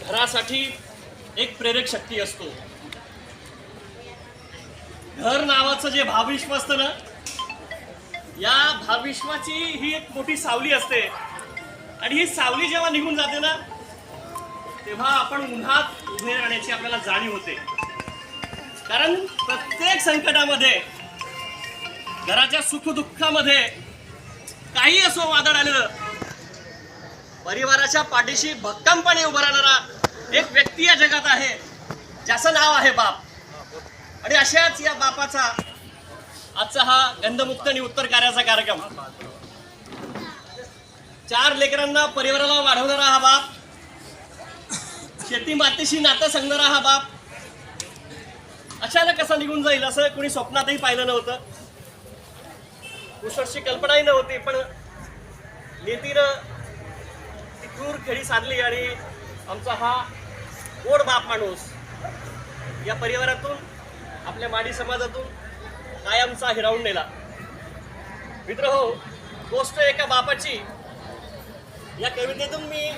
घरासाठी एक प्रेरक शक्ती असतो। घर नावाचं जे भावविश्व असतं ना, या भावविश्वाची ही एक मोठी सावली असते आणि ही सावली जेव्हा निघून जाते ना, तेव्हा आपण उन्हात उभे राहण्याची आपल्याला जाणीव होते। कारण प्रत्येक संकटामध्ये, घराच्या सुखदुःखामध्ये काही असो वादळ आलेलं, परिवाराच्या पाठीशी भक्कमपणे उभा राहणारा एक व्यक्ती या जगात आहे, ज्याचं नाव आहे बाप। आणि अशाच या बापाचा आजचा हा गंधमुक्त आणि उत्तर कार्याचा कार्यक्रम। 4 लेकरांना परिवाराला वाढवणारा हा बाप, शेती मातीशी नातं सांगणारा हा बाप अचानक कसा निघून जाईल असं कोणी स्वप्नातही पाहिलं नव्हतं। कुशलची कल्पनाही नव्हती, पण नीतीनं ती क्रूर खेळी साधली आणि आमचा हा गोड बाप माणूस या परिवारातून, आपल्या माडी समाजातून कायमचा हिरावून नेला। मित्र हो, गोष्ट एका बापाची या कवितेतून मी